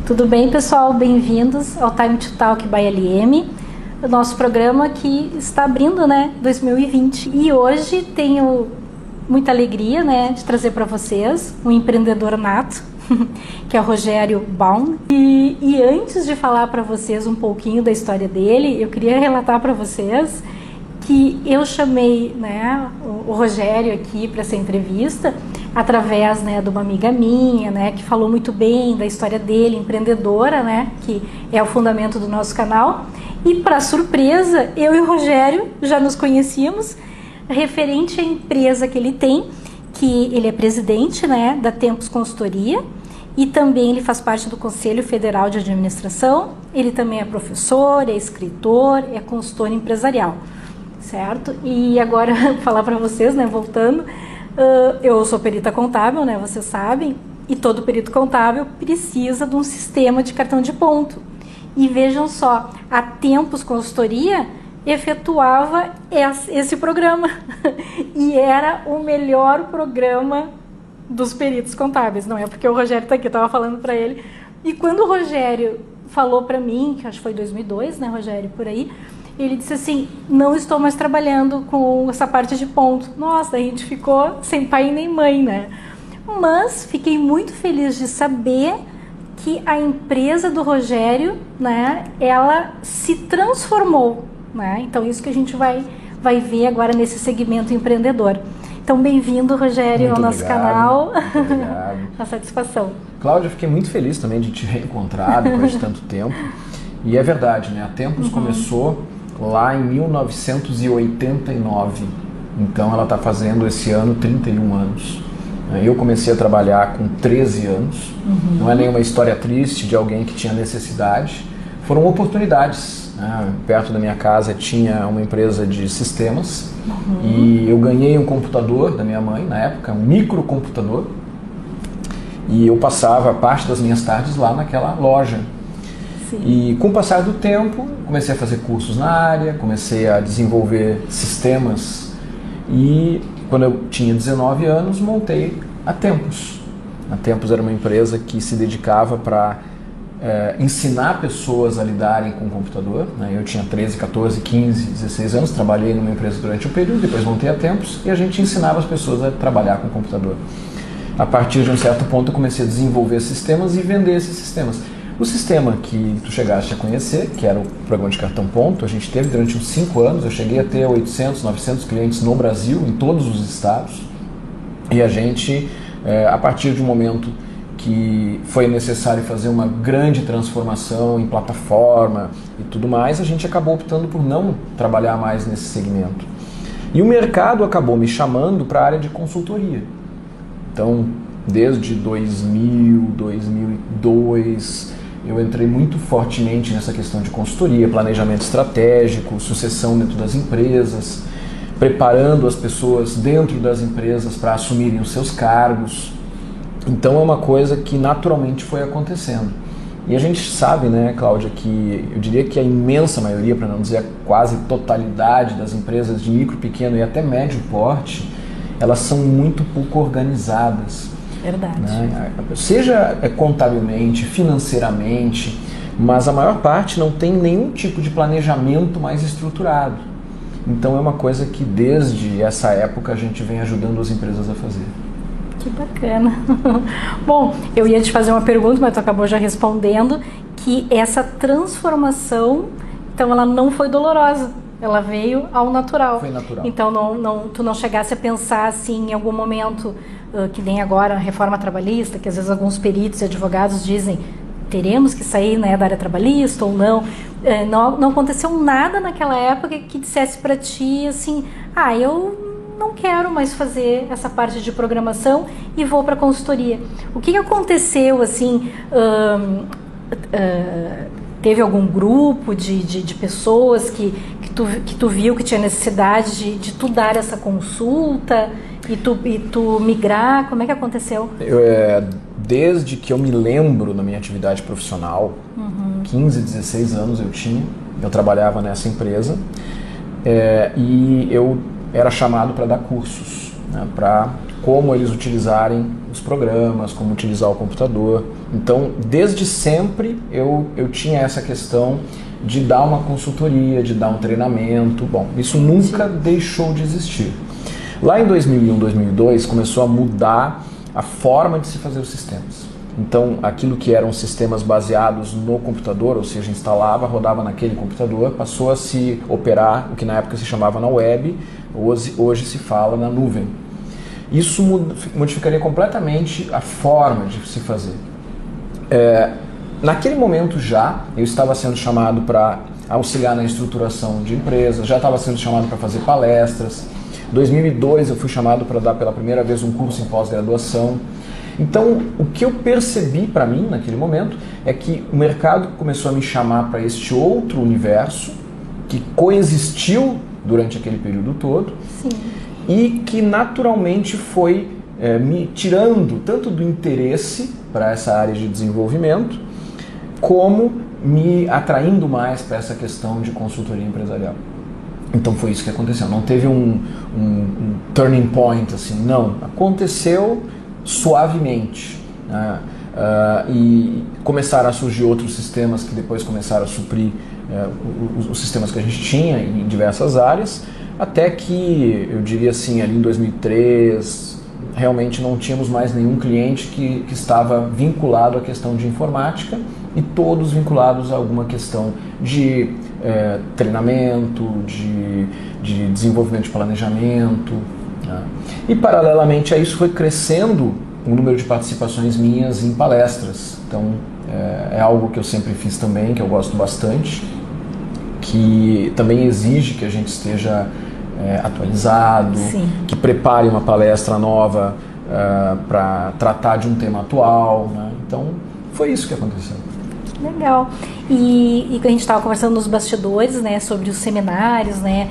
Tudo bem, pessoal? Bem-vindos ao Time to Talk by LM, o nosso programa que está abrindo, 2020. E hoje tenho muita alegria, de trazer para vocês um empreendedor nato, que é o Rogério Baum. E antes de falar para vocês um pouquinho da história dele, eu queria relatar para vocês que eu chamei o Rogério aqui para essa entrevista através de uma amiga minha, que falou muito bem da história dele, empreendedora, que é o fundamento do nosso canal. E para surpresa, eu e o Rogério já nos conhecíamos referente à empresa que ele tem, que ele é presidente da Tempos Consultoria e também ele faz parte do Conselho Federal de Administração. Ele também é professor, é escritor, é consultor empresarial, certo? E agora falar para vocês, voltando, eu sou perita contábil, vocês sabem, e todo perito contábil precisa de um sistema de cartão de ponto. E vejam só, a Tempos Consultoria efetuava esse programa e era o melhor programa dos peritos contábeis. Não é porque o Rogério está aqui, eu estava falando para ele. E quando o Rogério falou para mim, que acho que foi 2002, Rogério, por aí, ele disse assim: não estou mais trabalhando com essa parte de ponto. Nossa, a gente ficou sem pai nem mãe, Mas fiquei muito feliz de saber que a empresa do Rogério, ela se transformou, Então isso que a gente vai ver agora nesse segmento empreendedor. Então bem-vindo, Rogério, ao nosso canal. Muito obrigado. Uma satisfação. Cláudia, eu fiquei muito feliz também de te reencontrar depois de tanto tempo. E é verdade, a Tempos começou lá em 1989. Então ela está fazendo esse ano 31 anos. Eu comecei a trabalhar com 13 anos. Não é nenhuma história triste de alguém que tinha necessidade. Foram oportunidades. Perto da minha casa tinha uma empresa de sistemas e eu ganhei um computador da minha mãe, na época, um microcomputador. E eu passava parte das minhas tardes lá naquela loja. Sim. E com o passar do tempo, comecei a fazer cursos na área, comecei a desenvolver sistemas e quando eu tinha 19 anos, montei a Tempos. A Tempos era uma empresa que se dedicava para ensinar pessoas a lidarem com o computador. Eu tinha 13, 14, 15, 16 anos, trabalhei numa empresa durante um período, depois montei a Tempos e a gente ensinava as pessoas a trabalhar com o computador. A partir de um certo ponto eu comecei a desenvolver sistemas e vender esses sistemas. O sistema que tu chegaste a conhecer, que era o programa de cartão ponto, a gente teve durante uns 5 anos, eu cheguei a ter 800, 900 clientes no Brasil, em todos os estados, e a gente, a partir de um momento que foi necessário fazer uma grande transformação em plataforma e tudo mais, a gente acabou optando por não trabalhar mais nesse segmento. E o mercado acabou me chamando para a área de consultoria. Então, desde 2000, 2002... eu entrei muito fortemente nessa questão de consultoria, planejamento estratégico, sucessão dentro das empresas, preparando as pessoas dentro das empresas para assumirem os seus cargos. Então é uma coisa que naturalmente foi acontecendo. E a gente sabe, Cláudia, que eu diria que a imensa maioria, para não dizer a quase totalidade das empresas de micro, pequeno e até médio porte, elas são muito pouco organizadas. Verdade. Seja contabilmente, financeiramente, mas a maior parte não tem nenhum tipo de planejamento mais estruturado. Então é uma coisa que desde essa época a gente vem ajudando as empresas a fazer. Que bacana. Bom, eu ia te fazer uma pergunta, mas tu acabou já respondendo, que essa transformação, então ela não foi dolorosa. Ela veio ao natural. Foi natural. Então tu não chegasse a pensar assim em algum momento, que nem agora a reforma trabalhista, que às vezes alguns peritos e advogados dizem teremos que sair da área trabalhista ou não. Não aconteceu nada naquela época que dissesse para ti assim: eu não quero mais fazer essa parte de programação e vou para a consultoria. O que aconteceu assim? Teve algum grupo de pessoas que tu viu que tinha necessidade de tu dar essa consulta e tu migrar? Como é que aconteceu? Desde que eu me lembro da minha atividade profissional, 15, 16 anos eu trabalhava nessa empresa e eu era chamado para dar cursos, para como eles utilizarem os programas, como utilizar o computador. Então, desde sempre eu tinha essa questão de dar uma consultoria, de dar um treinamento. Bom, isso nunca deixou de existir. Lá em 2001, 2002, começou a mudar a forma de se fazer os sistemas. Então, aquilo que eram sistemas baseados no computador, ou seja, instalava, rodava naquele computador, passou a se operar o que na época se chamava na web, hoje se fala na nuvem. Isso modificaria completamente a forma de se fazer. Naquele momento eu estava sendo chamado para auxiliar na estruturação de empresas, já estava sendo chamado para fazer palestras. Em 2002 eu fui chamado para dar pela primeira vez um curso em pós-graduação. Então, o que eu percebi para mim naquele momento é que o mercado começou a me chamar para este outro universo que coexistiu durante aquele período todo. Sim. E que naturalmente foi me tirando tanto do interesse para essa área de desenvolvimento, como me atraindo mais para essa questão de consultoria empresarial. Então foi isso que aconteceu. Não teve um turning point, assim, não. Aconteceu suavemente. Né? E começaram a surgir outros sistemas que depois começaram a suprir os sistemas que a gente tinha em diversas áreas, até que, eu diria assim, ali em 2003, realmente não tínhamos mais nenhum cliente que estava vinculado à questão de informática, e todos vinculados a alguma questão de treinamento, de desenvolvimento de planejamento. Né? E paralelamente a isso foi crescendo o número de participações minhas em palestras. Então é algo que eu sempre fiz também, que eu gosto bastante, que também exige que a gente esteja atualizado, sim, que prepare uma palestra nova para tratar de um tema atual. Né? Então foi isso que aconteceu. Legal. E a gente estava conversando nos bastidores, né, sobre os seminários, né,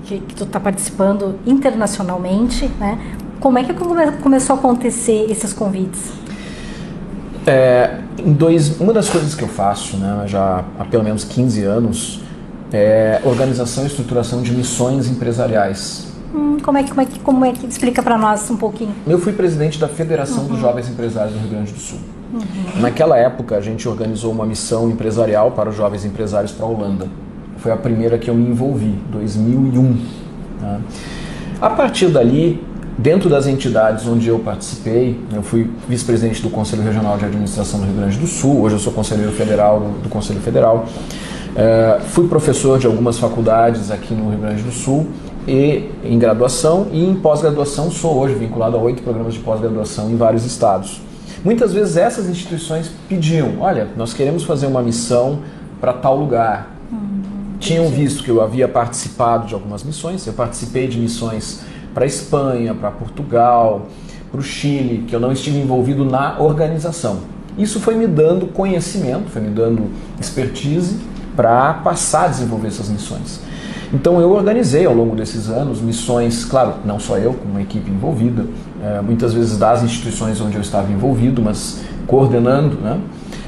que tu está participando internacionalmente, né? Como é que começou a acontecer esses convites? Uma das coisas que eu faço, né, já há pelo menos 15 anos, é organização e estruturação de missões empresariais. Como é que explica para nós um pouquinho? Eu fui presidente da Federação dos Jovens Empresários do Rio Grande do Sul. Naquela época, a gente organizou uma missão empresarial para os jovens empresários para a Holanda. Foi a primeira que eu me envolvi, 2001. Né? A partir dali, dentro das entidades onde eu participei, eu fui vice-presidente do Conselho Regional de Administração do Rio Grande do Sul, hoje eu sou conselheiro federal do Conselho Federal. Fui professor de algumas faculdades aqui no Rio Grande do Sul, e em graduação, e em pós-graduação sou hoje vinculado a 8 programas de pós-graduação em vários estados. Muitas vezes essas instituições pediam, olha, nós queremos fazer uma missão para tal lugar. Tinham visto que eu havia participado de algumas missões, eu participei de missões para a Espanha, para Portugal, para o Chile, que eu não estive envolvido na organização. Isso foi me dando conhecimento, foi me dando expertise para passar a desenvolver essas missões. Então eu organizei ao longo desses anos missões, claro, não só eu, com uma equipe envolvida, muitas vezes das instituições onde eu estava envolvido, mas coordenando, né?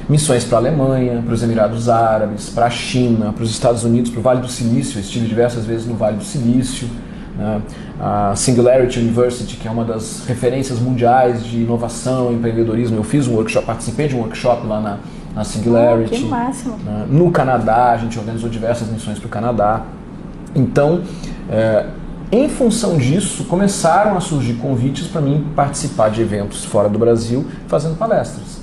Missões para a Alemanha, para os Emirados Árabes, para a China, para os Estados Unidos, para o Vale do Silício. Eu estive diversas vezes no Vale do Silício. Né? A Singularity University, que é uma das referências mundiais de inovação e empreendedorismo, eu fiz um workshop, participei de um workshop lá na Singularity. Que máximo! No Canadá, a gente organizou diversas missões para o Canadá. Então, em função disso, começaram a surgir convites para mim participar de eventos fora do Brasil, fazendo palestras.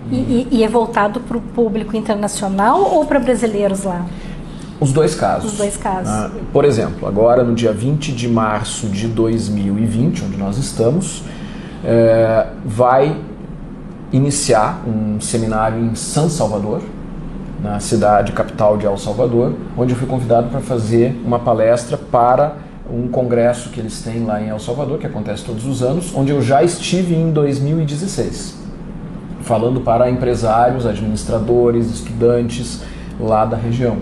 E é voltado para o público internacional ou para brasileiros lá? Os dois casos. Os dois casos. Por exemplo, agora no dia 20 de março de 2020, onde nós estamos, vai iniciar um seminário em San Salvador, na cidade capital de El Salvador, onde eu fui convidado para fazer uma palestra para um congresso que eles têm lá em El Salvador, que acontece todos os anos, onde eu já estive em 2016, falando para empresários, administradores, estudantes lá da região.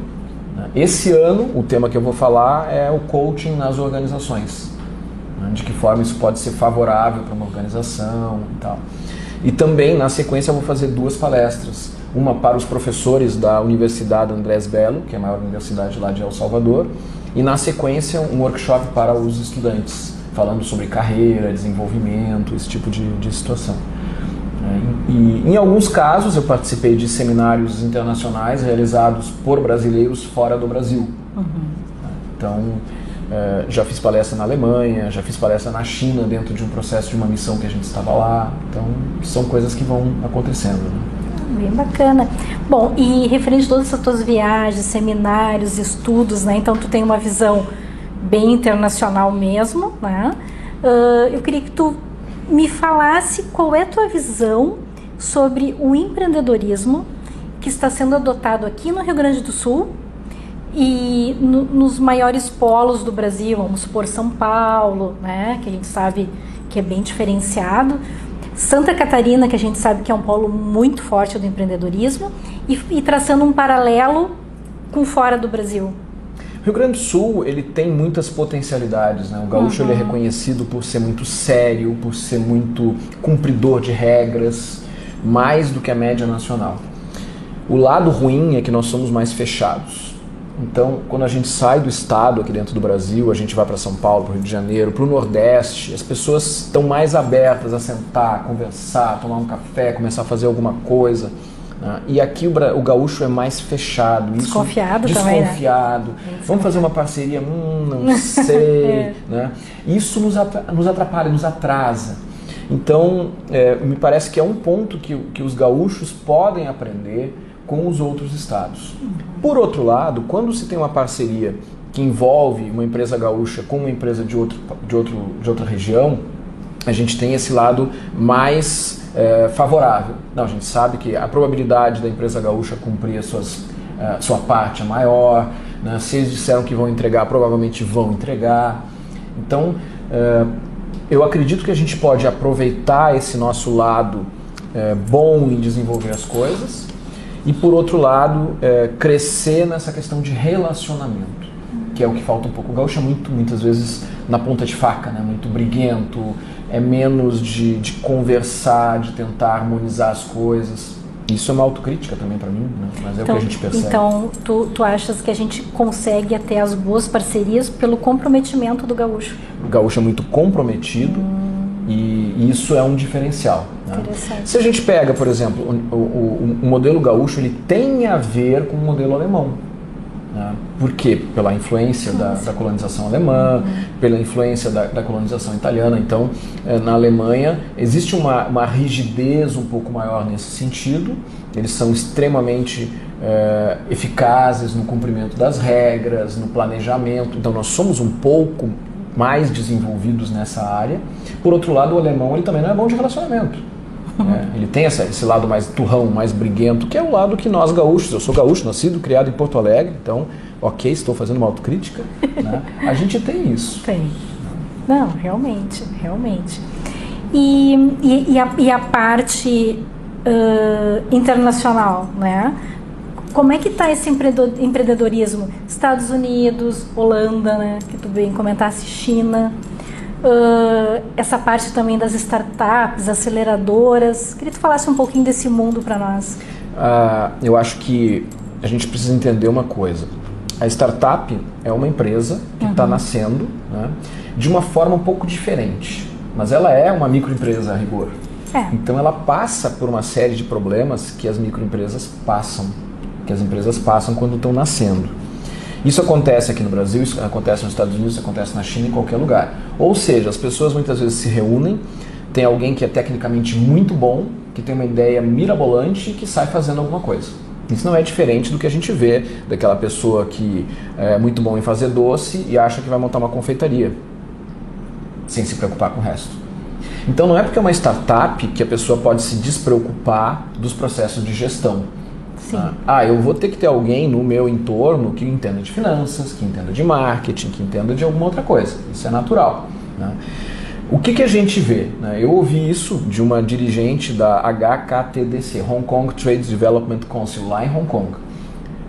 Esse ano, o tema que eu vou falar é o coaching nas organizações, de que forma isso pode ser favorável para uma organização e tal. E também, na sequência, eu vou fazer 2 palestras. Uma para os professores da Universidade Andrés Bello, que é a maior universidade lá de El Salvador, e na sequência um workshop para os estudantes, falando sobre carreira, desenvolvimento, esse tipo de situação. E em alguns casos eu participei de seminários internacionais realizados por brasileiros fora do Brasil. Então, já fiz palestra na Alemanha, já fiz palestra na China dentro de um processo de uma missão que a gente estava lá. Então, são coisas que vão acontecendo, né? Bem bacana. Bom, e referente a todas essas tuas viagens, seminários, estudos, né? Então, tu tem uma visão bem internacional mesmo, né? Eu queria que tu me falasse qual é a tua visão sobre o empreendedorismo que está sendo adotado aqui no Rio Grande do Sul e nos maiores polos do Brasil, vamos supor São Paulo, né, que a gente sabe que é bem diferenciado, Santa Catarina, que a gente sabe que é um polo muito forte do empreendedorismo, e traçando um paralelo com fora do Brasil. O Rio Grande do Sul, ele tem muitas potencialidades, né? O gaúcho ele é reconhecido por ser muito sério, por ser muito cumpridor de regras, mais do que a média nacional. O lado ruim é que nós somos mais fechados. Então, quando a gente sai do estado aqui dentro do Brasil, a gente vai para São Paulo, para o Rio de Janeiro, para o Nordeste, as pessoas estão mais abertas a sentar, conversar, tomar um café, começar a fazer alguma coisa. E aqui o gaúcho é mais fechado. Desconfiado isso, também, desconfiado. Né? Vamos fazer uma parceria? Não sei. Né? Isso nos atrapalha, nos atrasa. Então, me parece que é um ponto que os gaúchos podem aprender com os outros estados. Por outro lado, quando se tem uma parceria que envolve uma empresa gaúcha com uma empresa de outra região, a gente tem esse lado mais favorável. Não, a gente sabe que a probabilidade da empresa gaúcha cumprir sua parte é maior, né? Se eles disseram que vão entregar, provavelmente vão entregar. Então, eu acredito que a gente pode aproveitar esse nosso lado bom em desenvolver as coisas e, por outro lado, crescer nessa questão de relacionamento, que é o que falta um pouco. O gaúcho é muitas vezes na ponta de faca, né? Muito briguento, é menos de conversar, de tentar harmonizar as coisas. Isso é uma autocrítica também para mim, né? Mas então, o que a gente percebe. Então, tu achas que a gente consegue até as boas parcerias pelo comprometimento do gaúcho? O gaúcho é muito comprometido e isso é um diferencial. Né? Se a gente pega, por exemplo, o modelo gaúcho, ele tem a ver com o modelo alemão. Por quê? Pela influência da colonização alemã, pela influência da colonização italiana. Então, na Alemanha, existe uma rigidez um pouco maior nesse sentido. Eles são extremamente eficazes no cumprimento das regras, no planejamento. Então, nós somos um pouco mais desenvolvidos nessa área. Por outro lado, o alemão ele também não é bom de relacionamento. Ele tem esse lado mais turrão, mais briguento, que é o lado que nós gaúchos, eu sou gaúcho, nascido, criado em Porto Alegre, então, ok, estou fazendo uma autocrítica, né? A gente tem isso. Tem. Não, realmente. E a parte internacional, né? Como é que está esse empreendedorismo? Estados Unidos, Holanda, né? Que tu bem comentasse, China... essa parte também das startups, aceleradoras. Queria que tu falasse um pouquinho desse mundo para nós. Eu acho que a gente precisa entender uma coisa. A startup é uma empresa que está nascendo, né, de uma forma um pouco diferente, mas ela é uma microempresa a rigor. Então ela passa por uma série de problemas que as microempresas passam, que as empresas passam quando estão nascendo. Isso acontece aqui no Brasil, isso acontece nos Estados Unidos, isso acontece na China, em qualquer lugar. Ou seja, as pessoas muitas vezes se reúnem, tem alguém que é tecnicamente muito bom, que tem uma ideia mirabolante e que sai fazendo alguma coisa. Isso não é diferente do que a gente vê daquela pessoa que é muito bom em fazer doce e acha que vai montar uma confeitaria, sem se preocupar com o resto. Então não é porque é uma startup que a pessoa pode se despreocupar dos processos de gestão. Sim. Eu vou ter que ter alguém no meu entorno que entenda de finanças, que entenda de marketing, que entenda de alguma outra coisa. Isso é natural. Né? O que a gente vê? Né? Eu ouvi isso de uma dirigente da HKTDC, Hong Kong Trade Development Council, lá em Hong Kong.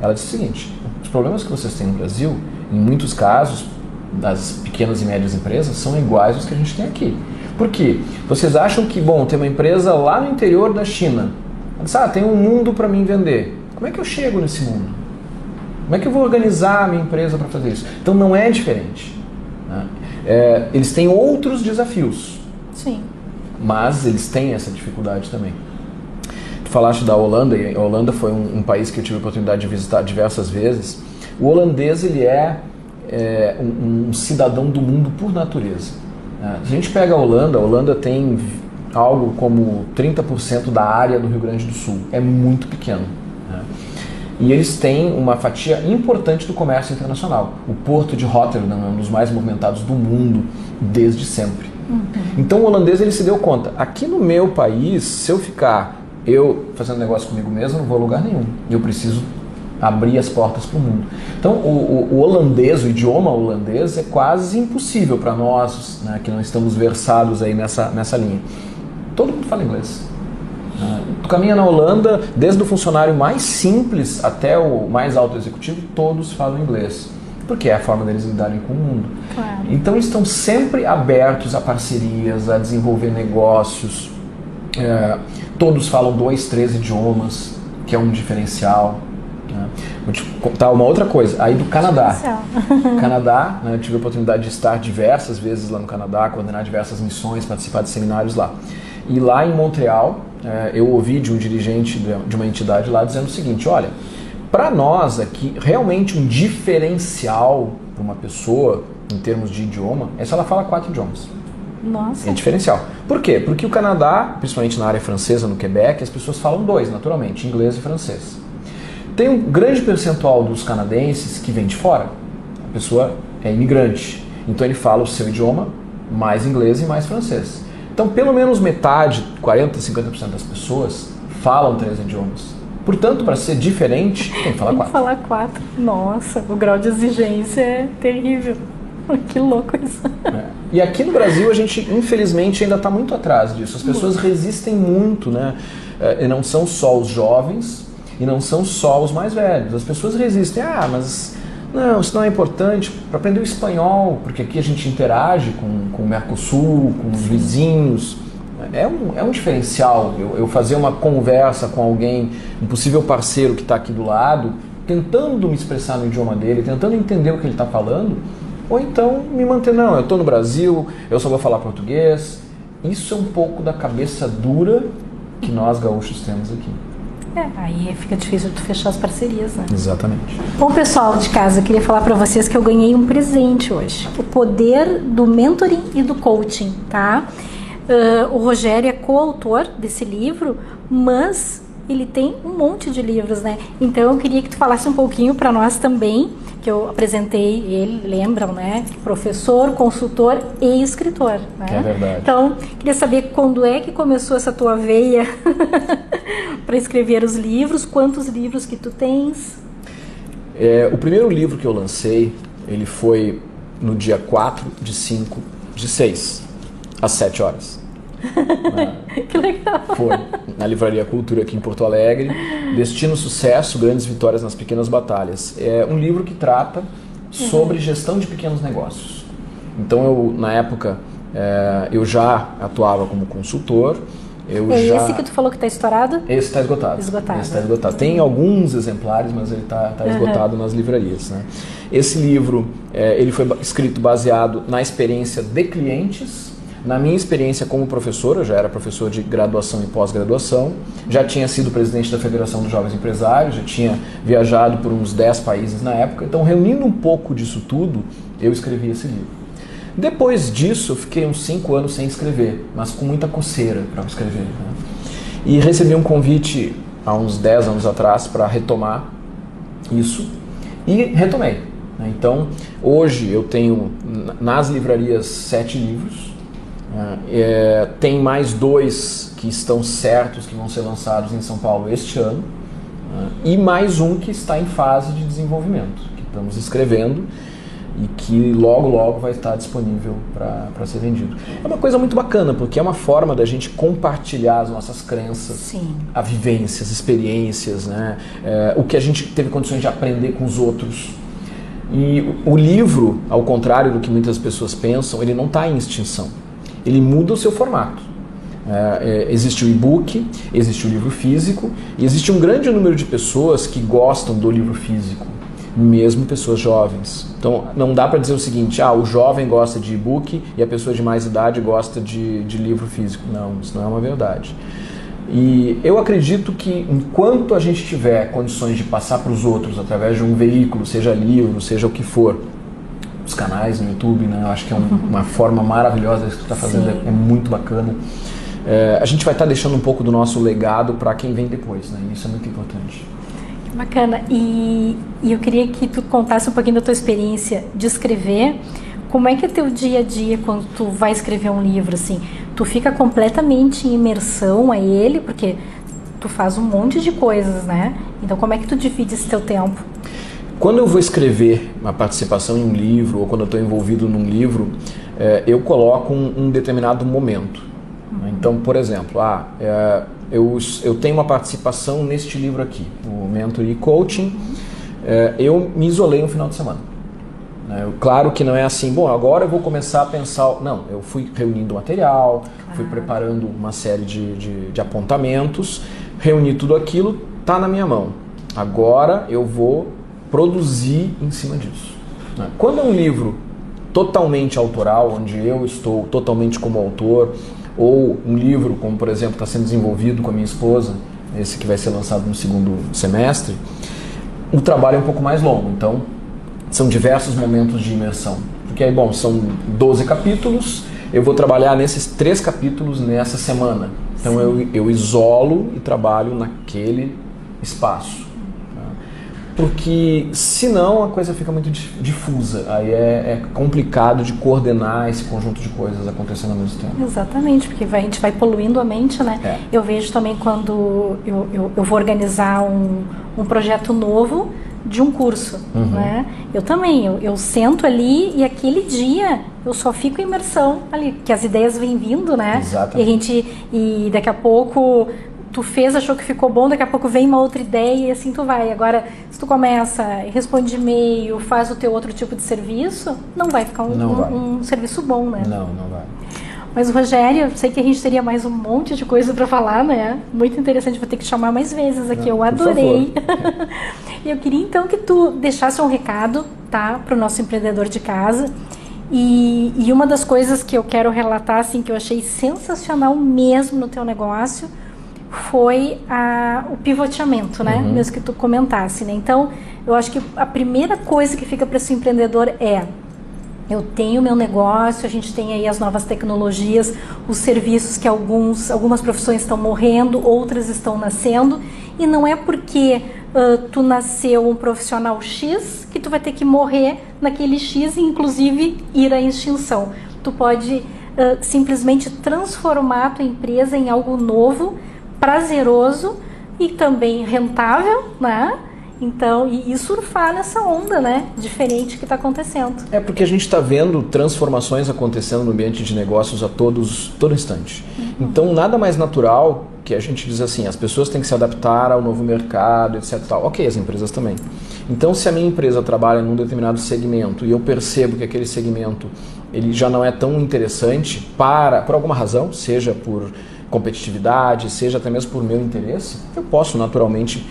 Ela disse o seguinte: os problemas que vocês têm no Brasil, em muitos casos, das pequenas e médias empresas, são iguais aos que a gente tem aqui. Por quê? Vocês acham que, tem uma empresa lá no interior da China, tem um mundo para mim vender. Como é que eu chego nesse mundo? Como é que eu vou organizar a minha empresa para fazer isso? Então não é diferente. Né? Eles têm outros desafios. Sim. Mas eles têm essa dificuldade também. Tu falaste da Holanda, e a Holanda foi um país que eu tive a oportunidade de visitar diversas vezes. O holandês, ele é um cidadão do mundo por natureza. Se a gente pega a Holanda tem algo como 30% da área do Rio Grande do Sul. É muito pequeno. E eles têm uma fatia importante do comércio internacional. O porto de Rotterdam é um dos mais movimentados do mundo desde sempre. Então o holandês, ele se deu conta, aqui no meu país, se eu ficar fazendo negócio comigo mesmo, eu não vou a lugar nenhum. Eu preciso abrir as portas para o mundo. Então o holandês, o idioma holandês é quase impossível para nós, né, que não estamos versados aí nessa linha. Todo mundo fala inglês. Tu caminha na Holanda, desde o funcionário mais simples até o mais alto executivo, todos falam inglês, porque é a forma deles lidarem com o mundo. Claro. Então eles estão sempre abertos a parcerias, a desenvolver negócios. Todos falam 2, 3 idiomas, que é um diferencial. Vou te contar uma outra coisa, aí do Canadá. Canadá, né, eu tive a oportunidade de estar diversas vezes lá no Canadá, coordenar diversas missões, participar de seminários lá. E lá em Montreal, eu ouvi de um dirigente de uma entidade lá dizendo o seguinte: olha, para nós aqui, realmente um diferencial para uma pessoa, em termos de idioma, é se ela fala 4 idiomas. Nossa. É diferencial. Por quê? Porque o Canadá, principalmente na área francesa, no Quebec, as pessoas falam 2, naturalmente, inglês e francês. Tem um grande percentual dos canadenses que vem de fora. A pessoa é imigrante, então ele fala o seu idioma, mais inglês e mais francês. Então, pelo menos metade, 40%, 50% das pessoas falam 3 idiomas. Portanto, para ser diferente, tem que falar 4. Tem que falar 4. Nossa, o grau de exigência é terrível. Que louco isso. E aqui no Brasil, a gente, infelizmente, ainda está muito atrás disso. As pessoas resistem muito, né? E não são só os jovens e não são só os mais velhos. As pessoas resistem. Mas não, isso não é importante para aprender o espanhol, porque aqui a gente interage com o Mercosul, com os vizinhos. É um diferencial eu fazer uma conversa com alguém, um possível parceiro que está aqui do lado, tentando me expressar no idioma dele, tentando entender o que ele está falando, ou então me manter, não, eu estou no Brasil, eu só vou falar português. Isso é um pouco da cabeça dura que nós gaúchos temos aqui. Aí fica difícil de fechar as parcerias, né? Exatamente. Bom, pessoal de casa, eu queria falar para vocês que eu ganhei um presente hoje. O poder do mentoring e do coaching, tá? O Rogério é coautor desse livro, mas ele tem um monte de livros, né? Então eu queria que tu falasse um pouquinho para nós também, que eu apresentei ele, lembram, né? Professor, consultor e escritor, né? É verdade. Então, queria saber quando é que começou essa tua veia para escrever os livros, quantos livros que tu tens? O primeiro livro que eu lancei, ele foi no dia 4/5/6, às 7 horas. Que legal. Foi, na Livraria Cultura aqui em Porto Alegre. Destino Sucesso, Grandes Vitórias nas Pequenas Batalhas. É um livro que trata sobre gestão de pequenos negócios. Então na época, eu já atuava como consultor. Esse que tu falou que está estourado? Esse está esgotado. Esse está esgotado. Tem alguns exemplares, mas ele está esgotado nas livrarias, né? Esse livro, ele foi escrito baseado na experiência de clientes, na minha experiência como professor. Eu já era professor de graduação e pós-graduação, já tinha sido presidente da Federação dos Jovens Empresários, já tinha viajado por uns 10 países na época. Então, reunindo um pouco disso tudo, eu escrevi esse livro. Depois disso, eu fiquei uns 5 anos sem escrever, mas com muita coceira para escrever, né? E recebi um convite há uns 10 anos atrás para retomar isso, e retomei, né? Então, hoje eu tenho nas livrarias 7 livros, tem mais 2 que estão certos, que vão ser lançados em São Paulo este ano, e mais um que está em fase de desenvolvimento, que estamos escrevendo, e que logo vai estar disponível para ser vendido. É uma coisa muito bacana, porque é uma forma da gente compartilhar as nossas crenças, Sim. a vivência, as experiências, né? O que a gente teve condições de aprender com os outros. E o livro, ao contrário do que muitas pessoas pensam, ele não está em extinção. Ele muda o seu formato. Existe o e-book, existe o livro físico, e existe um grande número de pessoas que gostam do livro físico. mesmo pessoas jovens. Então não dá para dizer o seguinte, o jovem gosta de e-book e a pessoa de mais idade gosta de livro físico. Não, isso não é uma verdade. E eu acredito que enquanto a gente tiver condições de passar para os outros através de um veículo, seja livro, seja o que for, os canais no YouTube, né? Eu acho que é uma forma maravilhosa isso que tu está fazendo, é muito bacana. A gente vai estar deixando um pouco do nosso legado para quem vem depois, né? Isso é muito importante. Bacana. E eu queria que tu contasse um pouquinho da tua experiência de escrever. Como é que é teu dia a dia quando tu vai escrever um livro, assim? Tu fica completamente em imersão a ele, porque tu faz um monte de coisas, né? Então, como é que tu divide esse teu tempo? Quando eu vou escrever uma participação em um livro, ou quando eu estou envolvido num livro, eu coloco um determinado momento. Então, por exemplo, eu tenho uma participação neste livro aqui, o Mentoring e Coaching. Eu me isolei no final de semana. Claro que não é assim, bom, agora eu vou começar a pensar... Não, eu fui reunindo material, fui preparando uma série de apontamentos, reuni tudo aquilo, está na minha mão. Agora eu vou produzir em cima disso. Quando é um livro totalmente autoral, onde eu estou totalmente como autor, ou um livro como, por exemplo, está sendo desenvolvido com a minha esposa, esse que vai ser lançado no segundo semestre, o trabalho é um pouco mais longo, então são diversos momentos de imersão. Porque aí, bom, são 12 capítulos, eu vou trabalhar nesses 3 capítulos nessa semana. Então eu isolo e trabalho naquele espaço. Porque senão a coisa fica muito difusa, aí é complicado de coordenar esse conjunto de coisas acontecendo ao mesmo tempo. Exatamente, porque a gente vai poluindo a mente, né? Eu vejo também quando eu vou organizar um projeto novo de um curso, né? Eu também, eu sento ali e aquele dia eu só fico em imersão ali, porque as ideias vêm vindo, né? Exatamente. E daqui a pouco... Tu achou que ficou bom, daqui a pouco vem uma outra ideia e assim tu vai. Agora, se tu começa, responde e-mail, faz o teu outro tipo de serviço, não vai ficar um serviço bom, né? Não vai. Mas, Rogério, eu sei que a gente teria mais um monte de coisa para falar, né? Muito interessante, vou ter que te chamar mais vezes aqui, eu adorei. E eu queria então que tu deixasse um recado, tá? Para o nosso empreendedor de casa. E uma das coisas que eu quero relatar, assim, que eu achei sensacional mesmo no teu negócio, foi o pivoteamento, né? Mesmo que tu comentasse, né? Então, eu acho que a primeira coisa que fica para esse empreendedor eu tenho meu negócio, a gente tem aí as novas tecnologias, os serviços que algumas profissões estão morrendo, outras estão nascendo, e não é porque tu nasceu um profissional X que tu vai ter que morrer naquele X e inclusive ir à extinção. Tu pode simplesmente transformar a tua empresa em algo novo, prazeroso e também rentável, né? Então, e surfar nessa onda, né? Diferente que está acontecendo. Porque a gente está vendo transformações acontecendo no ambiente de negócios a todo instante. Então, nada mais natural que a gente diz assim, as pessoas têm que se adaptar ao novo mercado, etc. Ok, as empresas também. Então, se a minha empresa trabalha num determinado segmento e eu percebo que aquele segmento ele já não é tão interessante por alguma razão, seja por competitividade, seja até mesmo por meu interesse, eu posso naturalmente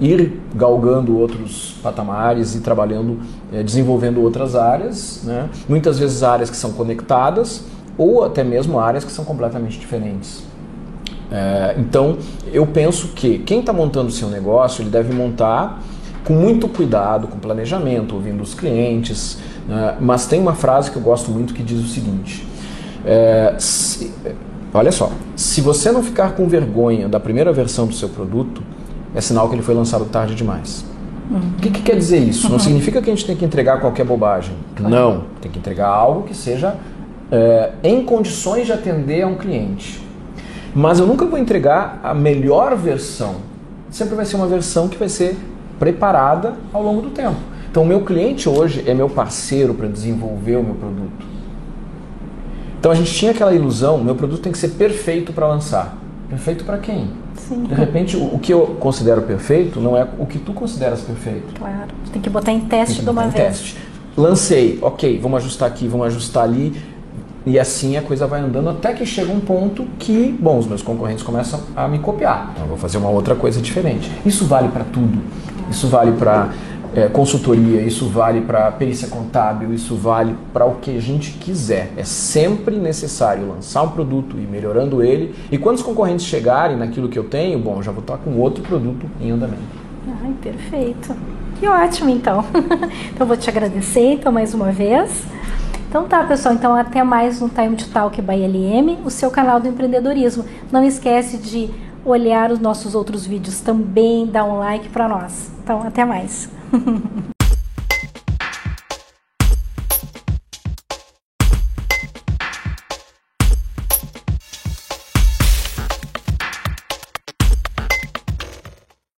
ir galgando outros patamares e trabalhando, desenvolvendo outras áreas, né? Muitas vezes áreas que são conectadas ou até mesmo áreas que são completamente diferentes. Então, eu penso que quem está montando o seu negócio, ele deve montar com muito cuidado, com planejamento, ouvindo os clientes, né? Mas tem uma frase que eu gosto muito que diz o seguinte, olha só, se você não ficar com vergonha da primeira versão do seu produto, é sinal que ele foi lançado tarde demais. O que quer dizer isso? Não significa que a gente tem que entregar qualquer bobagem. Não, tem que entregar algo que seja em condições de atender a um cliente. Mas eu nunca vou entregar a melhor versão. Sempre vai ser uma versão que vai ser preparada ao longo do tempo. Então o meu cliente hoje é meu parceiro para desenvolver o meu produto. Então a gente tinha aquela ilusão, meu produto tem que ser perfeito para lançar. Perfeito para quem? Sim. De repente, o que eu considero perfeito não é o que tu consideras perfeito. Claro, tem que botar em teste de uma vez. Lancei, ok, vamos ajustar aqui, vamos ajustar ali, e assim a coisa vai andando até que chega um ponto que, bom, os meus concorrentes começam a me copiar. Então eu vou fazer uma outra coisa diferente. Isso vale para tudo. Isso vale para consultoria, isso vale para perícia contábil, isso vale para o que a gente quiser. É sempre necessário lançar um produto e ir melhorando ele. E quando os concorrentes chegarem naquilo que eu tenho, bom, já vou estar com outro produto em andamento. Ai, perfeito. Que ótimo, então. Então, vou te agradecer então, mais uma vez. Então tá, pessoal, então até mais no Time to Talk by LM, o seu canal do empreendedorismo. Não esquece de olhar os nossos outros vídeos também, dar um like para nós. Então, até mais.